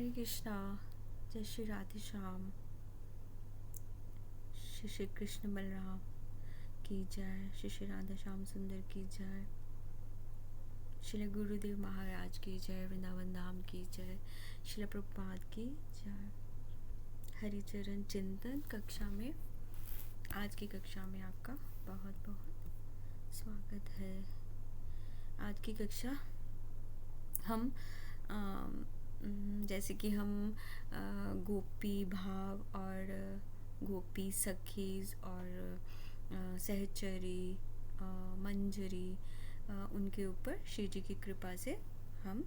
हरे कृष्णा। जय श्री राधे श्याम। श्री श्री कृष्ण बलराम की जय। श्री श्री राधा श्याम सुंदर की जय। श्री गुरुदेव महाराज की जय। वृंदावन धाम की जय। श्री प्रभुपाद की जय। हरिचरण चिंतन कक्षा में, आज की कक्षा में आपका बहुत बहुत स्वागत है। आज की कक्षा हम जैसे कि हम गोपी भाव और गोपी सखीज और सहचरी मंजरी, उनके ऊपर श्री जी की कृपा से हम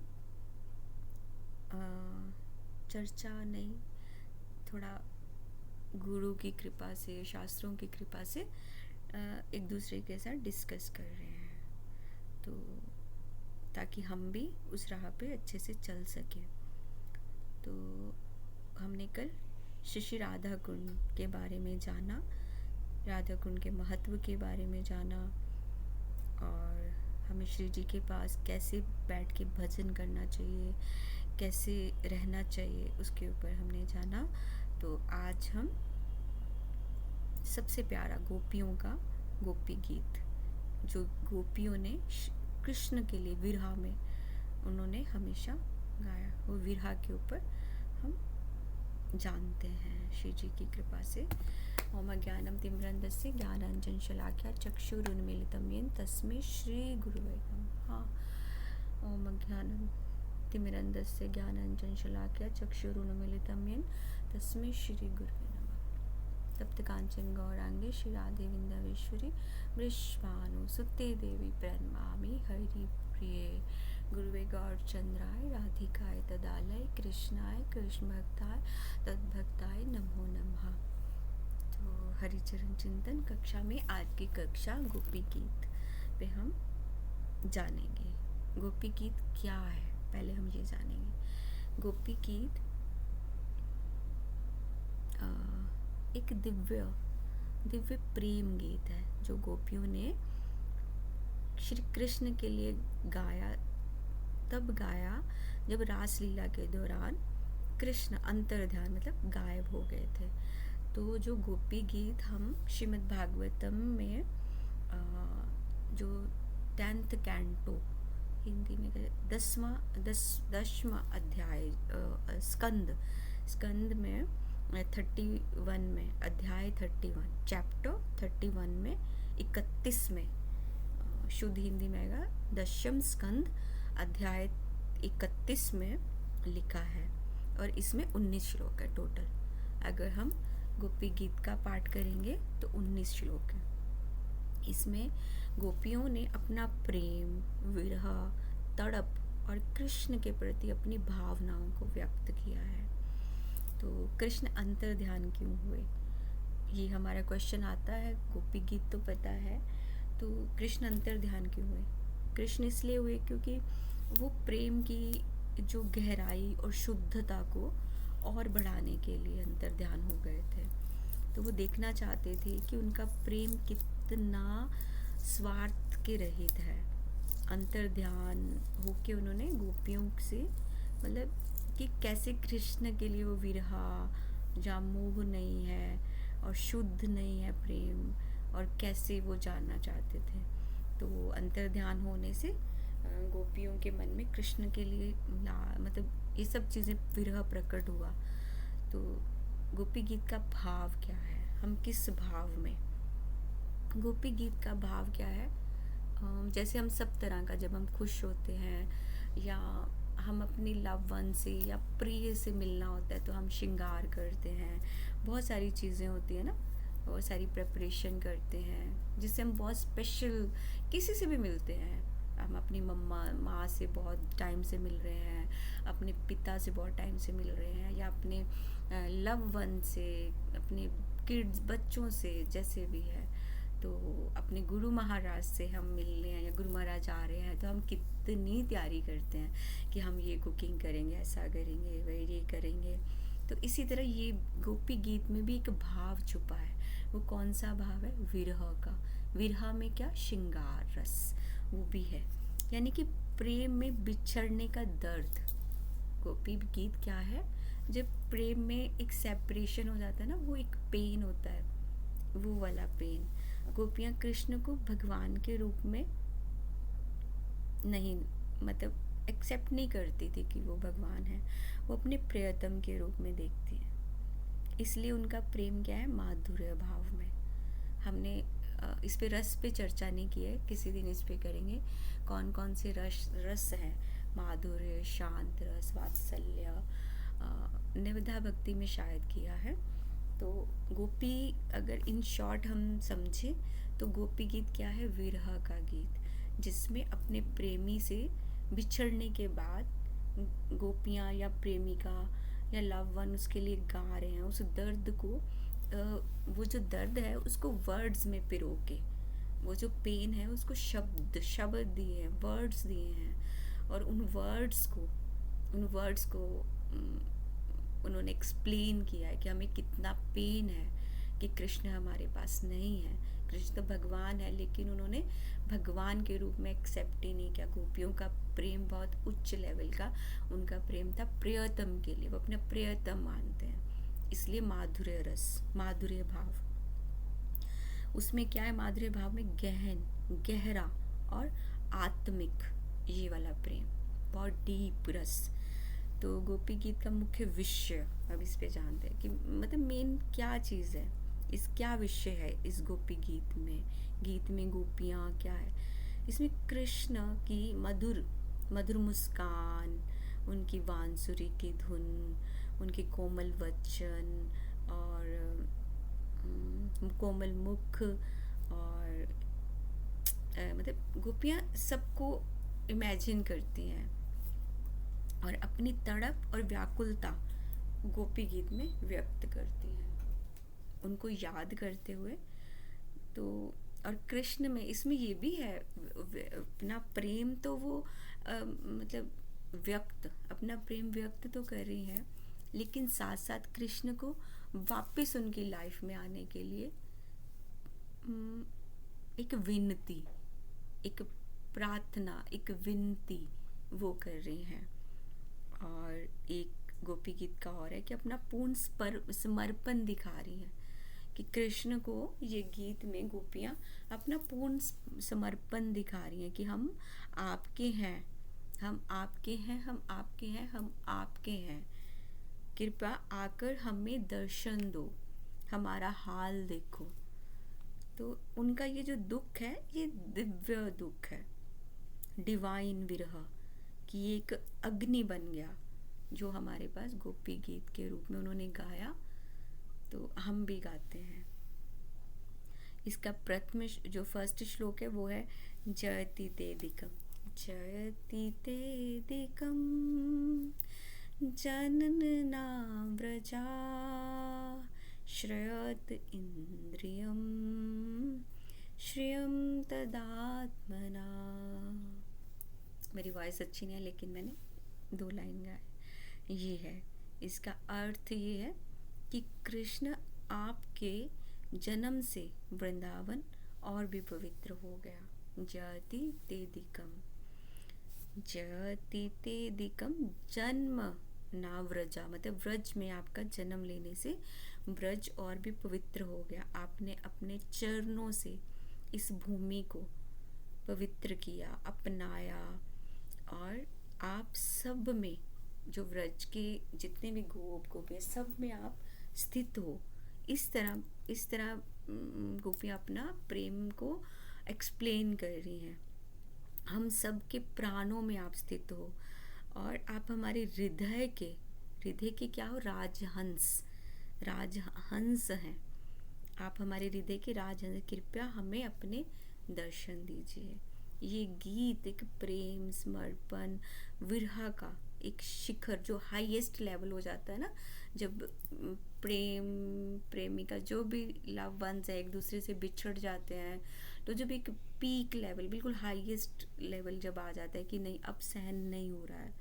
चर्चा नहीं, थोड़ा गुरु की कृपा से, शास्त्रों की कृपा से एक दूसरे के साथ डिस्कस कर रहे हैं, तो ताकि हम भी उस राह पे अच्छे से चल सकें। तो हमने कल श्री राधा कुंड के बारे में जाना, राधा कुंड के महत्व के बारे में जाना, और हमें श्री जी के पास कैसे बैठ के भजन करना चाहिए, कैसे रहना चाहिए, उसके ऊपर हमने जाना। तो आज हम सबसे प्यारा गोपियों का गोपी गीत, जो गोपियों ने कृष्ण के लिए विरहा में उन्होंने हमेशा गाया, वो विरहा के ऊपर हम जानते हैं श्री जी की कृपा से। ओम ज्ञानम तिमिरन्धस्य ज्ञानाञ्जन शलाकया चक्षुरुन्मीलितं येन तस्मै श्री गुरुवे नमः। ओम ज्ञानम तिमिरन्धस्य ज्ञानाञ्जन शलाकया चक्षुरुन्मीलितं येन तस्मै श्री गुरुवे नमः। तप्त कांचन गौरांगे श्री राधे वृंदावेश्वरी वृषभानुसुते देवी प्रणमामि हरि प्रिये गुरुवे गौरचंद्राय राधिकाय तदालय कृष्णाय कृष्ण भक्ताय तद्भक्ताय नमो नमः। तो हरिचरण चिंतन कक्षा में आज की कक्षा गोपी गीत पे हम जानेंगे। गोपी गीत क्या है, पहले हम ये जानेंगे। गोपी गीत एक दिव्य प्रेम गीत है जो गोपियों ने श्री कृष्ण के लिए गाया, तब गाया जब रासलीला के दौरान कृष्ण अंतर्ध्यान मतलब गायब हो गए थे। तो जो गोपी गीत हम श्रीमद् भागवतम में जो 10th कैंटो, हिंदी में 10वां अध्याय, स्कंद में 31 में, अध्याय 31 चैप्टर 31 में 31 में, शुद्ध हिंदी में आएगा 10वां स्कंद अध्याय 31 में लिखा है, और इसमें 19 श्लोक है टोटल। अगर हम गोपी गीत का पाठ करेंगे तो 19 श्लोक है। इसमें गोपियों ने अपना प्रेम, विरह, तड़प और कृष्ण के प्रति अपनी भावनाओं को व्यक्त किया है। तो कृष्ण अंतर्ध्यान क्यों हुए, ये हमारा क्वेश्चन आता है। गोपी गीत तो पता है, तो कृष्ण अंतर्ध्यान क्यों हुए? कृष्ण इसलिए हुए क्योंकि वो प्रेम की जो गहराई और शुद्धता को और बढ़ाने के लिए अंतर्ध्यान हो गए थे। तो वो देखना चाहते थे कि उनका प्रेम कितना स्वार्थ के रहित है। अंतर्ध्यान होके उन्होंने गोपियों से, मतलब कि कैसे कृष्ण के लिए वो विरहा, जहाँ मोह नहीं है और शुद्ध नहीं है प्रेम, और कैसे वो जानना चाहते थे। तो अंतर्ध्यान होने से गोपियों के मन में कृष्ण के लिए मतलब ये सब चीज़ें, विरह प्रकट हुआ। तो गोपी गीत का भाव क्या है, हम किस भाव में, गोपी गीत का भाव क्या है? जैसे हम सब तरह का, जब हम खुश होते हैं या हम अपनी लव वन से या प्रिय से मिलना होता है तो हम श्रृंगार करते हैं, बहुत सारी चीज़ें होती है ना, बहुत सारी प्रिपरेशन करते हैं जिससे हम बहुत स्पेशल किसी से भी मिलते हैं। हम अपनी माँ से बहुत टाइम से मिल रहे हैं, अपने पिता से बहुत टाइम से मिल रहे हैं, या अपने लव वन से, अपने किड्स, बच्चों से, जैसे भी है। तो अपने गुरु महाराज से हम मिल रहे हैं या गुरु महाराज आ रहे हैं, तो हम कितनी तैयारी करते हैं कि हम ये कुकिंग करेंगे, ऐसा करेंगे, वही ये करेंगे। तो इसी तरह ये गोपी गीत में भी एक भाव छुपा है। वो कौन सा भाव है? विरह का। विरह में क्या? श्रृंगार रस वो भी है, यानी कि प्रेम में बिछड़ने का दर्द, गोपी गीत क्या है, जब प्रेम में एक सेपरेशन हो जाता है ना, वो एक पेन होता है, वो वाला पेन। गोपियाँ कृष्ण को भगवान के रूप में नहीं, मतलब एक्सेप्ट नहीं करती थी कि वो भगवान है, वो अपने प्रियतम के रूप में देखती है। इसलिए उनका प्रेम क्या है, माधुर्य भाव में। हमने इस पे रस पे चर्चा नहीं की है, किसी दिन इस पे करेंगे, कौन कौन से रस हैं, माधुर्य, शांत रस, वात्सल्य, निविदा भक्ति में शायद किया है। तो गोपी अगर इन शॉर्ट हम समझें तो गोपी गीत क्या है, विरह का गीत, जिसमें अपने प्रेमी से बिछड़ने के बाद गोपियाँ या प्रेमिका या लव वन उसके लिए गा रहे हैं, उस दर्द को, वो जो दर्द है उसको वर्ड्स में पिरो के, वो जो पेन है उसको शब्द दिए हैं, वर्ड्स दिए हैं, और उन वर्ड्स को उन्होंने एक्सप्लेन किया है कि हमें कितना पेन है कि कृष्ण हमारे पास नहीं है। कृष्ण तो भगवान है, लेकिन उन्होंने भगवान के रूप में एक्सेप्ट ही नहीं किया। गोपियों का प्रेम बहुत उच्च लेवल का, उनका प्रेम था प्रियतम के लिए, वो अपना प्रियतम मानते हैं, इसलिए माधुर्य रस, माधुर्य भाव। उसमें क्या है, माधुर्य भाव में गहरा और आत्मिक ये वाला प्रेम, बहुत डीप रस। तो गोपी गीत का मुख्य विषय अब इस पे जानते हैं कि मतलब मेन क्या चीज़ है, इस क्या विषय है इस गोपी गीत में गोपियाँ क्या है। इसमें कृष्ण की मधुर मधुर मुस्कान, उनकी बांसुरी की धुन, उनके कोमल वचन और कोमल मुख, और मतलब गोपियाँ सबको इमेजिन करती हैं और अपनी तड़प और व्याकुलता गोपी गीत में व्यक्त करती हैं, उनको याद करते हुए। तो और कृष्ण में इसमें ये भी है, अपना प्रेम तो वो मतलब अपना प्रेम व्यक्त तो कर रही हैं, लेकिन साथ साथ कृष्ण को वापस उनकी लाइफ में आने के लिए एक विनती, एक प्रार्थना, एक विनती वो कर रही हैं। और एक गोपी गीत का और है कि अपना पूर्ण समर्पण दिखा रही हैं, कि कृष्ण को ये गीत में गोपियाँ अपना पूर्ण समर्पण दिखा रही हैं कि हम आपके हैं, हम आपके हैं, हम आपके हैं, हम आपके हैं, कृपया आकर हमें दर्शन दो, हमारा हाल देखो। तो उनका ये जो दुख है, ये दिव्य दुख है, डिवाइन विरह, कि ये एक अग्नि बन गया जो हमारे पास गोपी गीत के रूप में उन्होंने गाया, तो हम भी गाते हैं। इसका प्रथम जो फर्स्ट श्लोक है वो है जयति तेदिकम, जयति तेदिकम जनना व्रजा श्रयत इंद्रियम श्रियम तदात्मना। मेरी वॉइस अच्छी नहीं है, लेकिन मैंने 2 लाइन गाए। ये है, इसका अर्थ ये है कि कृष्ण आपके जन्म से वृंदावन और भी पवित्र हो गया। जयति तेदिकम, जयति तेदिकम, जन्म ना व्रजा, मतलब व्रज में आपका जन्म लेने से व्रज और भी पवित्र हो गया। आपने अपने चरणों से इस भूमि को पवित्र किया, अपनाया, और आप सब में, जो व्रज के जितने भी गोपियाँ सब में आप स्थित हो। इस तरह गोपियाँ अपना प्रेम को एक्सप्लेन कर रही हैं। हम सब के प्राणों में आप स्थित हो, और आप हमारे हृदय के क्या हो, राजहंस हैं। आप हमारे हृदय के राजहंस, कृपया हमें अपने दर्शन दीजिए। ये गीत एक प्रेम, समर्पण, विरह का एक शिखर, जो हाईएस्ट लेवल हो जाता है ना, जब प्रेमिका जो भी लव वंस है एक दूसरे से बिछड़ जाते हैं, तो जब एक पीक लेवल, बिल्कुल हाईएस्ट लेवल जब आ जाता है कि नहीं अब सहन नहीं हो रहा है,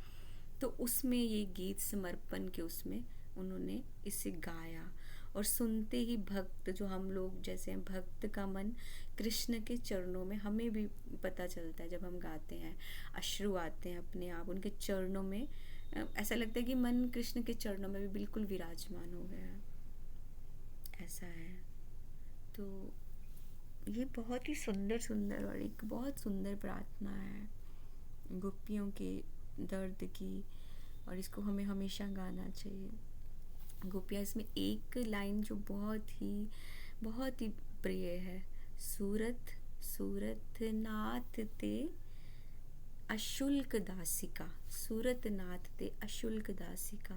तो उसमें ये गीत समर्पण के उसमें उन्होंने इसे गाया। और सुनते ही भक्त, जो हम लोग जैसे हैं, भक्त का मन कृष्ण के चरणों में, हमें भी पता चलता है जब हम गाते हैं, अश्रु आते हैं अपने आप उनके चरणों में, ऐसा लगता है कि मन कृष्ण के चरणों में भी बिल्कुल विराजमान हो गया, ऐसा है। तो ये बहुत ही सुंदर सुंदर और एक बहुत सुंदर प्रार्थना है गोपियों के दर्द की, और इसको हमें हमेशा गाना चाहिए। गोपियाँ, इसमें एक लाइन जो बहुत ही प्रिय है, सूरत सूरत नाथ ते अशुल्क दासिका, सूरत नाथ ते अशुल्क दासिका।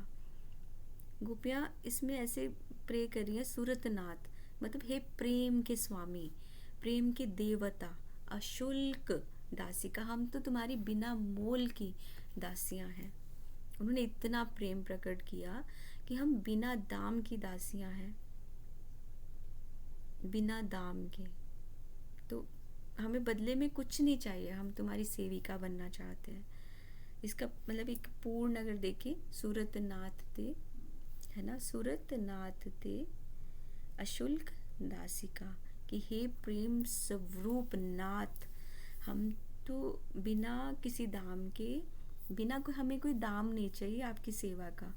गोपियाँ इसमें ऐसे प्रे कर रही हैं, सूरत नाथ मतलब हे प्रेम के स्वामी, प्रेम के देवता, अशुल्क दासिका, हम तो तुम्हारी बिना मोल की दासियां हैं। उन्होंने इतना प्रेम प्रकट किया कि हम बिना दाम की दासियां हैं, बिना दाम के। तो हमें बदले में कुछ नहीं चाहिए, हम तुम्हारी सेविका बनना चाहते हैं। इसका मतलब एक पूर्ण अगर देखें, सूरत नाथ ते, है ना, सूरत नाथ ते अशुल्क दासिका, कि हे प्रेम स्वरूप नाथ, हम तो बिना किसी दाम के, बिना कोई, हमें कोई दाम नहीं चाहिए आपकी सेवा का,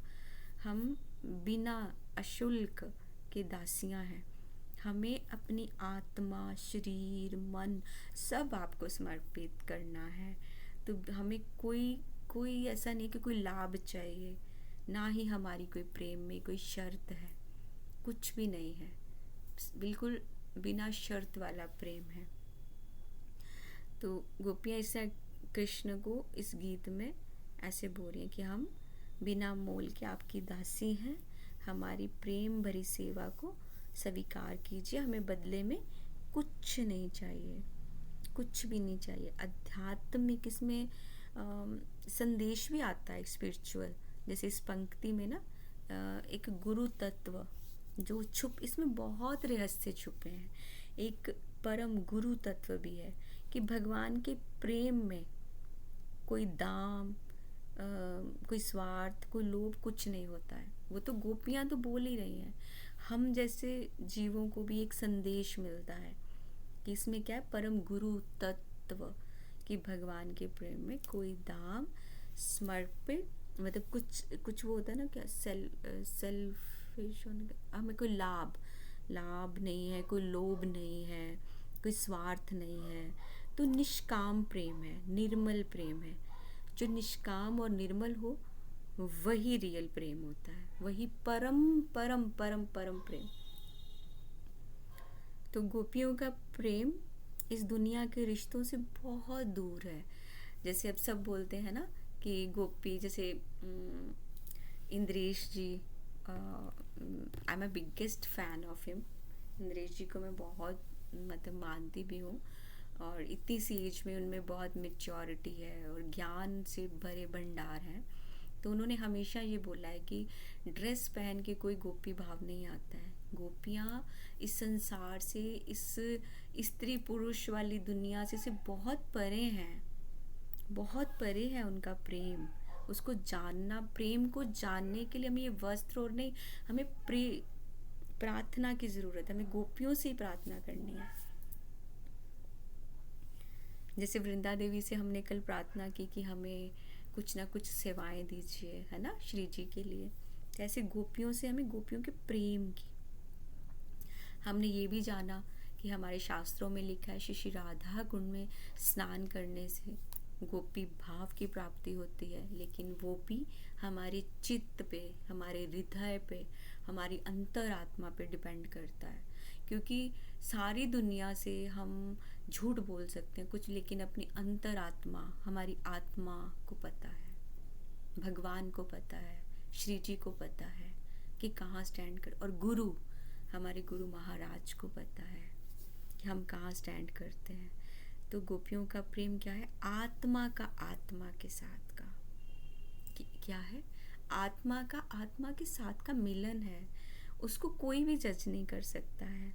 हम बिना अशुल्क के दासियां हैं। हमें अपनी आत्मा, शरीर, मन सब आपको समर्पित करना है। तो हमें कोई ऐसा नहीं कि कोई लाभ चाहिए, ना ही हमारी कोई प्रेम में कोई शर्त है, कुछ भी नहीं है, बिल्कुल बिना शर्त वाला प्रेम है। तो गोपियाँ इससे कृष्ण को इस गीत में ऐसे बोल रही हैं कि हम बिना मोल के आपकी दासी हैं, हमारी प्रेम भरी सेवा को स्वीकार कीजिए, हमें बदले में कुछ नहीं चाहिए, कुछ भी नहीं चाहिए। आध्यात्मिक इसमें संदेश भी आता है, स्पिरिचुअल, जैसे इस पंक्ति में ना एक गुरु तत्व जो इसमें बहुत रहस्य छुपे हैं, एक परम गुरु तत्व भी है कि भगवान के प्रेम में कोई दाम, कोई स्वार्थ, कोई लोभ कुछ नहीं होता है। वो तो गोपियाँ तो बोल ही रही हैं, हम जैसे जीवों को भी एक संदेश मिलता है कि इसमें क्या है, परम गुरु तत्व, कि भगवान के प्रेम में कोई दाम, समर्पित, मतलब कुछ वो होता है ना, क्या सेल्फिश होने का, हमें कोई लाभ नहीं है, कोई लोभ नहीं है, कोई स्वार्थ नहीं है। तो निष्काम प्रेम है, निर्मल प्रेम है। जो निष्काम और निर्मल हो वही रियल प्रेम होता है, वही परम परम परम परम प्रेम। तो गोपियों का प्रेम इस दुनिया के रिश्तों से बहुत दूर है। जैसे अब सब बोलते हैं ना कि गोपी, जैसे Indresh ji, I am a biggest fan of him. Indresh ji को मैं बहुत मतलब मानती भी हूँ, और इतनी सी एज में उनमें बहुत मेच्योरिटी है और ज्ञान से भरे भंडार हैं। तो उन्होंने हमेशा ये बोला है कि ड्रेस पहन के कोई गोपी भाव नहीं आता है। गोपियाँ इस संसार से, इस स्त्री पुरुष वाली दुनिया से बहुत परे हैं, बहुत परे है उनका प्रेम। उसको जानना, प्रेम को जानने के लिए हमें ये वस्त्र और नहीं, हमें प्रार्थना की ज़रूरत है, हमें गोपियों से ही प्रार्थना करनी है। जैसे वृंदा देवी से हमने कल प्रार्थना की कि हमें कुछ ना कुछ सेवाएं दीजिए, है ना, श्री जी के लिए। तो ऐसे गोपियों से हमें गोपियों के प्रेम की, हमने ये भी जाना कि हमारे शास्त्रों में लिखा है श्री राधा कुंड में स्नान करने से गोपी भाव की प्राप्ति होती है। लेकिन वो भी हमारे चित्त पे, हमारे हृदय पे, हमारी अंतरात्मा पे डिपेंड करता है। क्योंकि सारी दुनिया से हम झूठ बोल सकते हैं कुछ, लेकिन अपनी अंतरात्मा, हमारी आत्मा को पता है, भगवान को पता है, श्री जी को पता है कि कहाँ स्टैंड कर, और गुरु, हमारे गुरु महाराज को पता है कि हम कहाँ स्टैंड करते हैं। तो गोपियों का प्रेम क्या है, आत्मा का आत्मा के साथ का, क्या है, आत्मा का आत्मा के साथ का मिलन है। उसको कोई भी जज नहीं कर सकता है।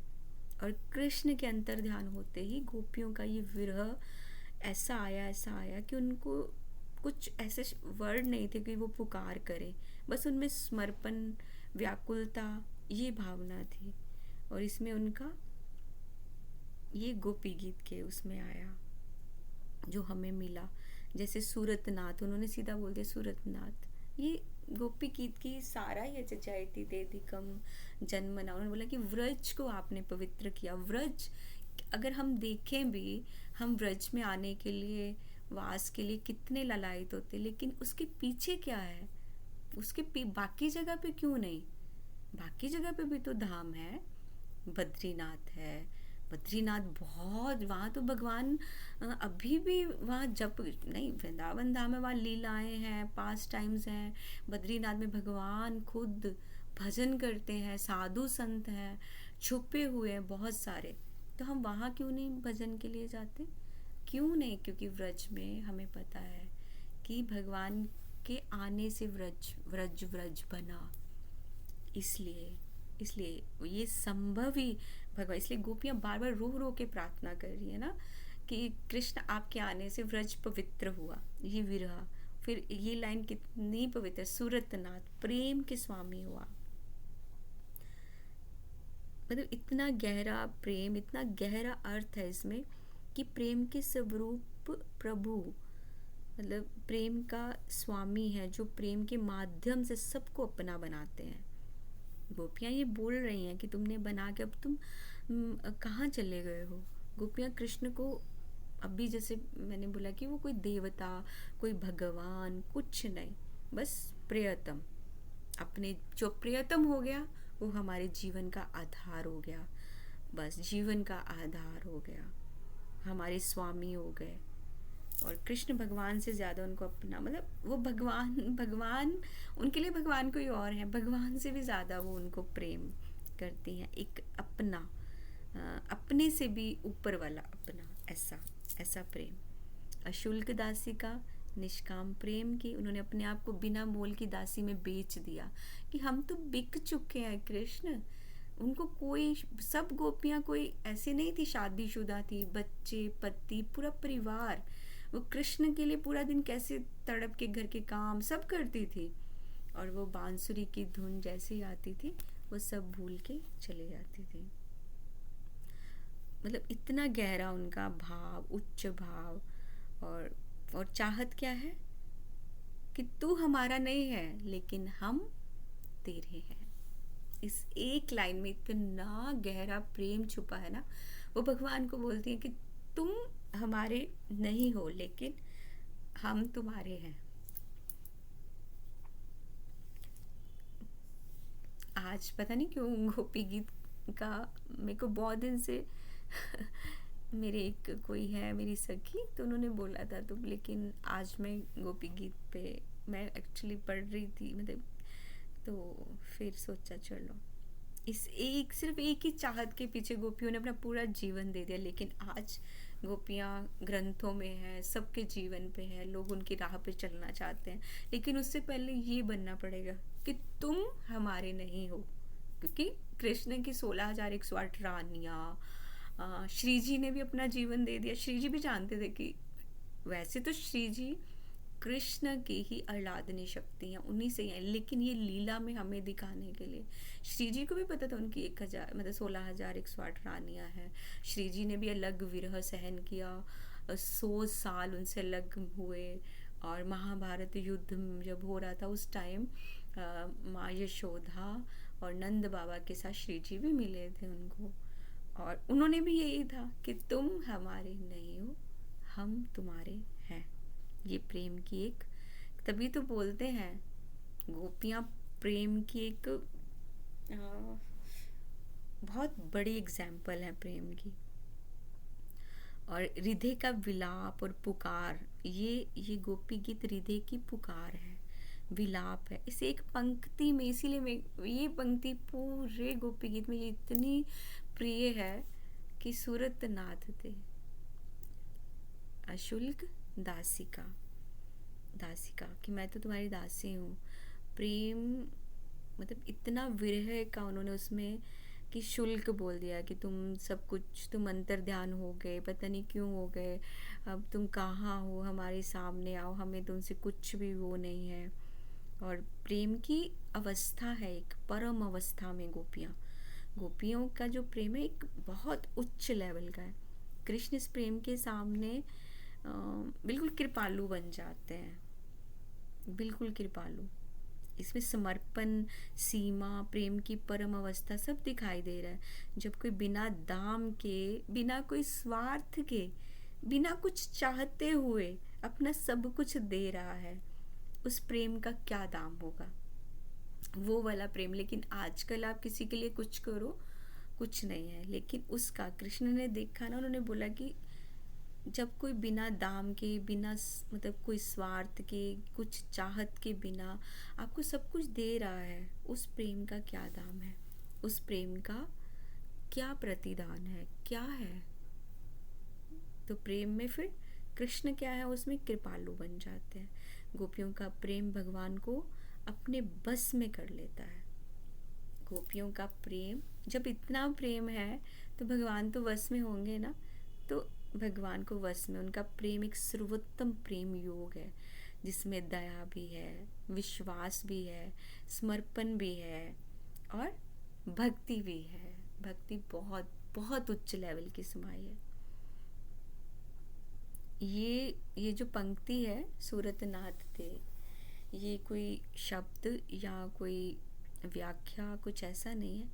और कृष्ण के अंतर ध्यान होते ही गोपियों का ये विरह ऐसा आया कि उनको कुछ ऐसे वर्ड नहीं थे कि वो पुकार करें, बस उनमें समर्पण, व्याकुलता, ये भावना थी। और इसमें उनका ये गोपी गीत के उसमें आया जो हमें मिला। जैसे सूरतनाथ, उन्होंने सीधा बोल दिया सूरतनाथ, ये गोपी गीत की सारा ही है, जयति देदिकम जन्मना। उन्होंने बोला कि व्रज को आपने पवित्र किया। व्रज अगर हम देखें भी, हम व्रज में आने के लिए, वास के लिए कितने ललायत होते, लेकिन उसके पीछे क्या है, बाकी जगह पे क्यों नहीं? बाकी जगह पे भी तो धाम है, बद्रीनाथ है। बद्रीनाथ बहुत, वहाँ तो भगवान अभी भी वहाँ जब नहीं, वृंदावन धाम में वहाँ लीलाएं हैं, पास टाइम्स हैं। बद्रीनाथ में भगवान खुद भजन करते हैं, साधु संत हैं, छुपे हुए हैं बहुत सारे। तो हम वहाँ क्यों नहीं भजन के लिए जाते? क्यों नहीं? क्योंकि व्रज में हमें पता है कि भगवान के आने से व्रज व्रज व्रज बना। इसलिए इसलिए ये संभव ही भगवान, इसलिए गोपियाँ बार बार रो रो के प्रार्थना कर रही है ना कि कृष्ण आपके आने से व्रज पवित्र हुआ। ये विरह, फिर ये लाइन कितनी पवित्र, सूरतनाथ प्रेम के स्वामी हुआ। मतलब इतना गहरा प्रेम, इतना गहरा अर्थ है इसमें कि प्रेम के स्वरूप प्रभु, मतलब प्रेम का स्वामी है जो प्रेम के माध्यम से सबको अपना बनाते हैं। गोपियाँ ये बोल रही हैं कि तुमने बना के अब तुम कहाँ चले गए हो? गोपियाँ कृष्ण को अभी, जैसे मैंने बोला कि वो कोई देवता, कोई भगवान कुछ नहीं, बस प्रियतम। अपने जो प्रियतम हो गया वो हमारे जीवन का आधार हो गया, बस जीवन का आधार हो गया, हमारे स्वामी हो गए। और कृष्ण भगवान से ज़्यादा उनको अपना, मतलब वो भगवान उनके लिए भगवान कोई और है, भगवान से भी ज़्यादा वो उनको प्रेम करती हैं। एक अपना, अपने से भी ऊपर वाला अपना, ऐसा ऐसा प्रेम। अशुल्क दासी का निष्काम प्रेम की, उन्होंने अपने आप को बिना मोल की दासी में बेच दिया कि हम तो बिक चुके हैं कृष्ण। उनको कोई, सब गोपियाँ कोई ऐसे नहीं थी, शादीशुदा थी, बच्चे, पति, पूरा परिवार। वो कृष्ण के लिए पूरा दिन कैसे तड़प के घर के काम सब करती थी, और वो बांसुरी की धुन जैसे ही आती थी वो सब भूल के चली जाती थी। मतलब इतना गहरा उनका भाव, उच्च भाव। और चाहत क्या है कि तू हमारा नहीं है लेकिन हम तेरे हैं। इस एक लाइन में इतना गहरा प्रेम छुपा है ना। वो भगवान को बोलती है कि तुम हमारे नहीं हो लेकिन हम तुम्हारे हैं। आज पता नहीं क्यों गोपी गीत का मेरे को बहुत दिन से मेरे एक कोई है मेरी सखी, तो उन्होंने बोला था, तो लेकिन आज मैं गोपी गीत पे मैं एक्चुअली पढ़ रही थी, मतलब तो फिर सोचा चलो, इस एक सिर्फ एक ही चाहत के पीछे गोपियों ने अपना पूरा जीवन दे दिया। लेकिन आज गोपियाँ ग्रंथों में है, सबके जीवन पे है, लोग उनकी राह पे चलना चाहते हैं, लेकिन उससे पहले ये बनना पड़ेगा कि तुम हमारे नहीं हो। क्योंकि कृष्ण की 16,108 रानियाँ, श्री जी ने भी अपना जीवन दे दिया। श्री जी भी जानते थे कि वैसे तो श्री जी कृष्ण की ही आह्लादनी शक्ति हैं, उन्हीं से हैं, लेकिन ये लीला में हमें दिखाने के लिए श्री जी को भी पता था उनकी 1,000 मतलब 16,108 रानियाँ हैं। श्री जी ने भी अलग विरह सहन किया, 100 साल उनसे अलग हुए। और महाभारत युद्ध जब हो रहा था उस टाइम माँ यशोदा और नंद बाबा के साथ श्री जी भी मिले थे उनको, और उन्होंने भी यही था कि तुम हमारे नहीं हो, हम तुम्हारे हैं। ये प्रेम की एक, तभी तो बोलते हैं गोपियाँ प्रेम की एक बहुत बड़ी एग्जाम्पल है प्रेम की। और हृदय का विलाप और पुकार, ये गोपी गीत हृदय की पुकार है, विलाप है इस एक पंक्ति में। इसीलिए मैं ये पंक्ति पूरे गोपी गीत में ये इतनी प्रिय है कि सूरतनाथ थे, अशुल्क दासिका कि मैं तो तुम्हारी दासी हूँ। प्रेम मतलब इतना विरह का उन्होंने उसमें कि शुल्क बोल दिया कि तुम सब कुछ, तुम अंतर ध्यान हो गए, पता नहीं क्यों हो गए, अब तुम कहाँ हो, हमारे सामने आओ, हमें तुमसे कुछ भी वो नहीं है। और प्रेम की अवस्था है एक परम अवस्था में गोपियों का जो प्रेम है एक बहुत उच्च लेवल का है। कृष्ण इस प्रेम के सामने बिल्कुल कृपालु बन जाते हैं, बिल्कुल कृपालु। इसमें समर्पण, सीमा, प्रेम की परम अवस्था सब दिखाई दे रहा है। जब कोई बिना दाम के, बिना कोई स्वार्थ के, बिना कुछ चाहते हुए अपना सब कुछ दे रहा है, उस प्रेम का क्या दाम होगा? वो वाला प्रेम। लेकिन आजकल आप किसी के लिए कुछ करो, कुछ नहीं है। लेकिन उसका कृष्ण ने देखा ना, उन्होंने बोला कि जब कोई बिना दाम के, बिना मतलब कोई स्वार्थ के, कुछ चाहत के बिना आपको सब कुछ दे रहा है, उस प्रेम का क्या दाम है? उस प्रेम का क्या प्रतिदान है, क्या है? तो प्रेम में फिर कृष्ण क्या है, उसमें कृपालु बन जाते हैं। गोपियों का प्रेम भगवान को अपने बस में कर लेता है। गोपियों का प्रेम, जब इतना प्रेम है तो भगवान तो वश में होंगे ना। तो भगवान को वश में, उनका प्रेम एक सर्वोत्तम प्रेम योग है, जिसमें दया भी है, विश्वास भी है, समर्पण भी है और भक्ति भी है। भक्ति बहुत बहुत उच्च लेवल की समाई है। ये जो पंक्ति है सूरतनाथ थे, ये कोई शब्द या कोई व्याख्या कुछ ऐसा नहीं है।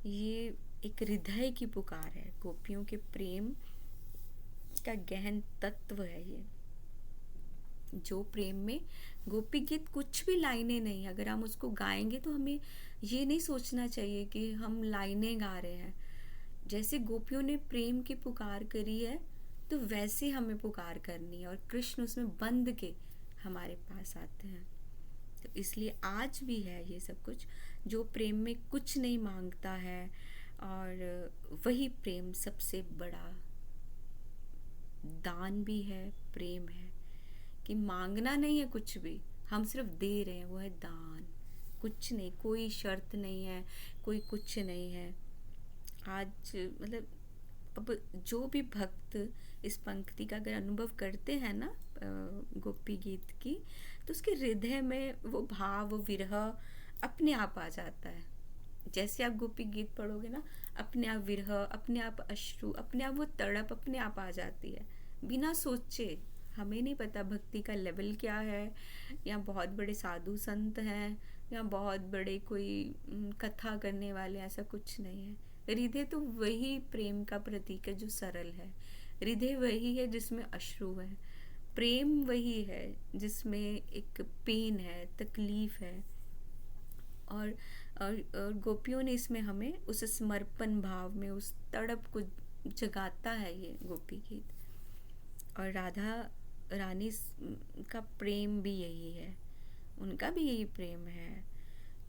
ये एक हृदय की पुकार है, गोपियों के प्रेम का गहन तत्व है ये। जो प्रेम में गोपी गीत कुछ भी लाइनें नहीं, अगर हम उसको गाएंगे तो हमें ये नहीं सोचना चाहिए कि हम लाइनें गा रहे हैं। जैसे गोपियों ने प्रेम की पुकार करी है, तो वैसे हमें पुकार करनी है, और कृष्ण उसमें बंध के हमारे पास आते हैं। तो इसलिए आज भी है ये सब कुछ, जो प्रेम में कुछ नहीं मांगता है, और वही प्रेम सबसे बड़ा दान भी है, प्रेम है। कि मांगना नहीं है कुछ भी, हम सिर्फ दे रहे हैं, वो है दान। कुछ नहीं, कोई शर्त नहीं है, कोई कुछ नहीं है। आज मतलब अब जो भी भक्त इस पंक्ति का अगर अनुभव करते हैं ना, गोपी गीत की, तो उसके हृदय में वो भाव, वो विरह अपने आप आ जाता है। जैसे आप गोपी गीत पढ़ोगे ना, अपने आप विरह, अपने आप अश्रु, अपने आप वो तड़प अपने आप आ जाती है, बिना सोचे। हमें नहीं पता भक्ति का लेवल क्या है, या बहुत बड़े साधु संत हैं, या बहुत बड़े कोई कथा करने वाले, ऐसा कुछ नहीं है। हृदय तो वही प्रेम का प्रतीक है जो सरल है। हृदय वही है जिसमें अश्रु है। प्रेम वही है जिसमें एक पेन है, तकलीफ है। और गोपियों ने इसमें हमें उस समर्पण भाव में, उस तड़प को जगाता है ये गोपी गीत। और राधा रानी का प्रेम भी यही है, उनका भी यही प्रेम है,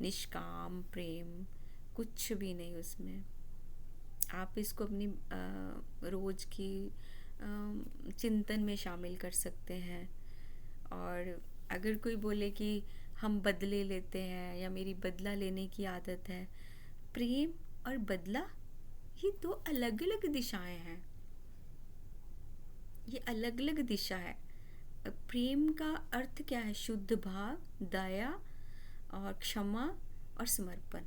निष्काम प्रेम, कुछ भी नहीं उसमें। आप इसको अपनी रोज की चिंतन में शामिल कर सकते हैं। और अगर कोई बोले कि हम बदले लेते हैं या मेरी बदला लेने की आदत है, प्रेम और बदला ये दो अलग अलग दिशाएं हैं, ये अलग अलग दिशा है। प्रेम का अर्थ क्या है? शुद्ध भाव, दया और क्षमा और समर्पण।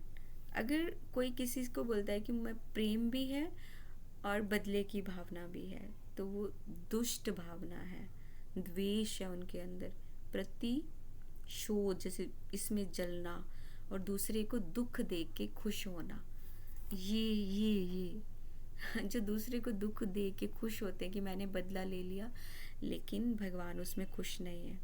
अगर कोई किसी को बोलता है कि मैं प्रेम भी है और बदले की भावना भी है, तो वो दुष्ट भावना है, द्वेष है उनके अंदर, प्रतिशोध, जैसे इसमें जलना और दूसरे को दुख देख के खुश होना। ये जो दूसरे को दुख दे के खुश होते हैं कि मैंने बदला ले लिया, लेकिन भगवान उसमें खुश नहीं है,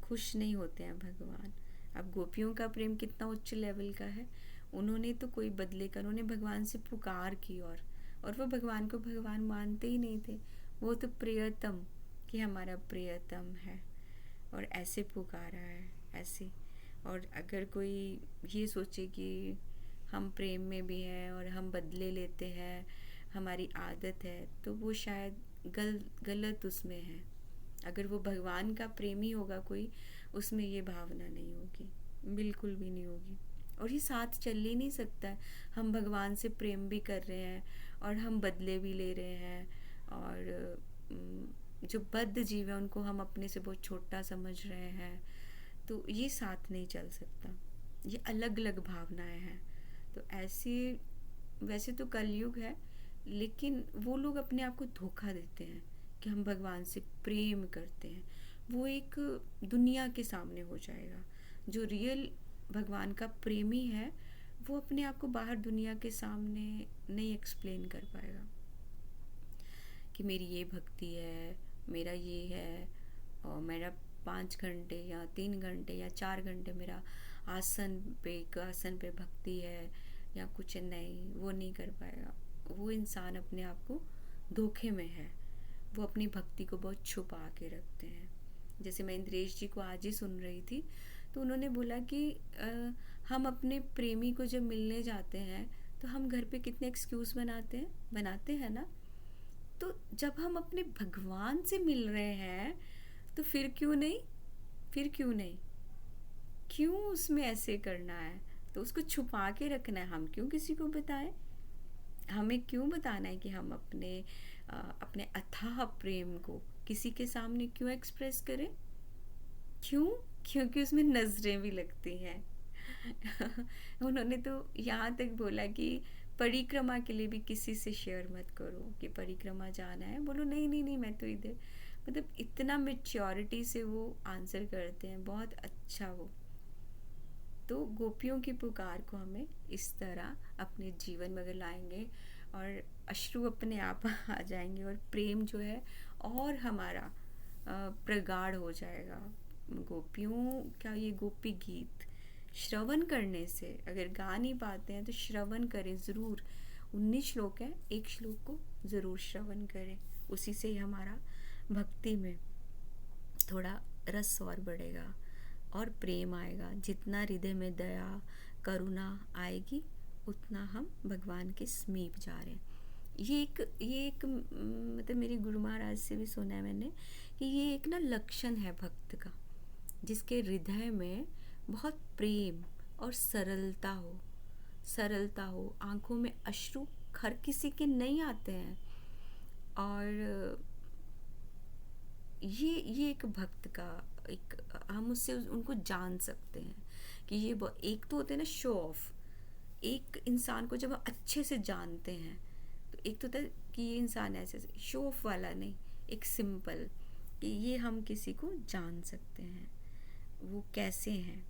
खुश नहीं होते हैं भगवान। अब गोपियों का प्रेम कितना उच्च लेवल का है, उन्होंने तो कोई बदले का, उन्होंने भगवान से पुकार की, और वो भगवान को भगवान मानते ही नहीं थे। वो तो प्रियतम, कि हमारा प्रियतम है, और ऐसे पुकारा है, ऐसे। और अगर कोई ये सोचे कि हम प्रेम में भी हैं और हम बदले लेते हैं, हमारी आदत है, तो वो शायद गलत उसमें है। अगर वो भगवान का प्रेमी होगा कोई, उसमें ये भावना नहीं होगी, बिल्कुल भी नहीं होगी। और ये साथ चल ही नहीं सकता है। हम भगवान से प्रेम भी कर रहे हैं और हम बदले भी ले रहे हैं, और जो बद्ध जीव है उनको हम अपने से बहुत छोटा समझ रहे हैं, तो ये साथ नहीं चल सकता। ये अलग अलग भावनाएं हैं। तो ऐसी, वैसे तो कलयुग है, लेकिन वो लोग अपने आप को धोखा देते हैं कि हम भगवान से प्रेम करते हैं। वो एक दुनिया के सामने हो जाएगा, जो रियल भगवान का प्रेमी है वो अपने आप को बाहर दुनिया के सामने नहीं एक्सप्लेन कर पाएगा कि मेरी ये भक्ति है, मेरा ये है, और मेरा 5 घंटे या 3 घंटे या 4 घंटे मेरा आसन पे भक्ति है या कुछ नहीं, वो नहीं कर पाएगा। वो इंसान अपने आप को धोखे में है, वो अपनी भक्ति को बहुत छुपा के रखते हैं। जैसे मैं इंद्रेश जी को आज ही सुन रही थी, तो उन्होंने बोला कि हम अपने प्रेमी को जब मिलने जाते हैं तो हम घर पे कितने एक्सक्यूज़ बनाते हैं ना। तो जब हम अपने भगवान से मिल रहे हैं तो फिर क्यों नहीं, क्यों उसमें ऐसे करना है, तो उसको छुपा के रखना है। हम क्यों किसी को बताएं, हमें क्यों बताना है कि हम अपने अथाह प्रेम को किसी के सामने क्यों एक्सप्रेस करें, क्यों? क्योंकि उसमें नजरें भी लगती हैं। उन्होंने तो यहाँ तक बोला कि परिक्रमा के लिए भी किसी से शेयर मत करो कि परिक्रमा जाना है, बोलो नहीं नहीं नहीं मैं तो इधर, मतलब इतना मेच्योरिटी से वो आंसर करते हैं, बहुत अच्छा वो। तो गोपियों की पुकार को हमें इस तरह अपने जीवन में अगर लाएंगे और अश्रु अपने आप आ जाएंगे और प्रेम जो है और हमारा प्रगाढ़ हो जाएगा। गोपियों का ये गोपी गीत श्रवण करने से, अगर गा नहीं पाते हैं तो श्रवण करें ज़रूर। 19 श्लोक है, एक श्लोक को ज़रूर श्रवण करें, उसी से ही हमारा भक्ति में थोड़ा रस और बढ़ेगा और प्रेम आएगा। जितना हृदय में दया करुणा आएगी उतना हम भगवान के समीप जा रहे हैं। ये एक मतलब मेरे गुरु महाराज से भी सुना है मैंने कि ये एक ना लक्षण है भक्त का, जिसके हृदय में बहुत प्रेम और सरलता हो, आंखों में अश्रु हर किसी के नहीं आते हैं। और ये एक भक्त का एक, हम उससे उनको जान सकते हैं कि ये एक तो होते हैं ना शो ऑफ, एक इंसान को जब हम अच्छे से जानते हैं तो एक तो होता है कि ये इंसान ऐसे शो ऑफ वाला नहीं, एक सिंपल कि ये हम किसी को जान सकते हैं वो कैसे हैं।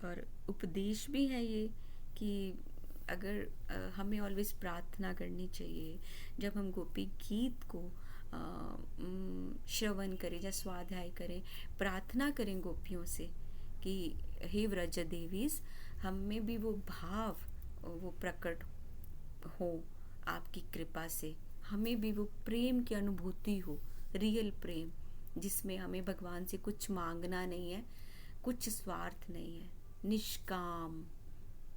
और उपदेश भी है ये कि अगर हमें ऑलवेज प्रार्थना करनी चाहिए जब हम गोपी गीत को श्रवण करें या स्वाध्याय करें, प्रार्थना करें गोपियों से कि हे व्रज देवीस, हम में भी वो भाव वो प्रकट हो आपकी कृपा से, हमें भी वो प्रेम की अनुभूति हो, रियल प्रेम जिसमें हमें भगवान से कुछ मांगना नहीं है, कुछ स्वार्थ नहीं है, निष्काम,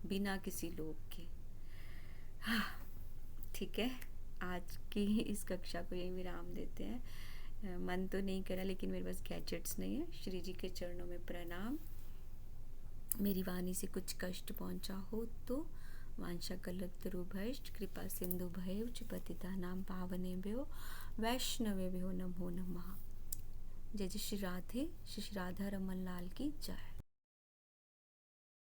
बिना किसी लोभ के। हाँ ठीक है, आज की इस कक्षा को यही विराम देते हैं। मन तो नहीं करा लेकिन मेरे पास गैजेट्स नहीं है। श्री जी के चरणों में प्रणाम। मेरी वाणी से कुछ कष्ट पहुंचा हो तो वांछा कल्पतरुभ्यश्च कृपा सिंधु भयेव च पतितानां पावनेभ्यो वैष्णवेभ्यो नमो नमः। जय जय श्री राधे, श्री राधा रमन लाल की जय।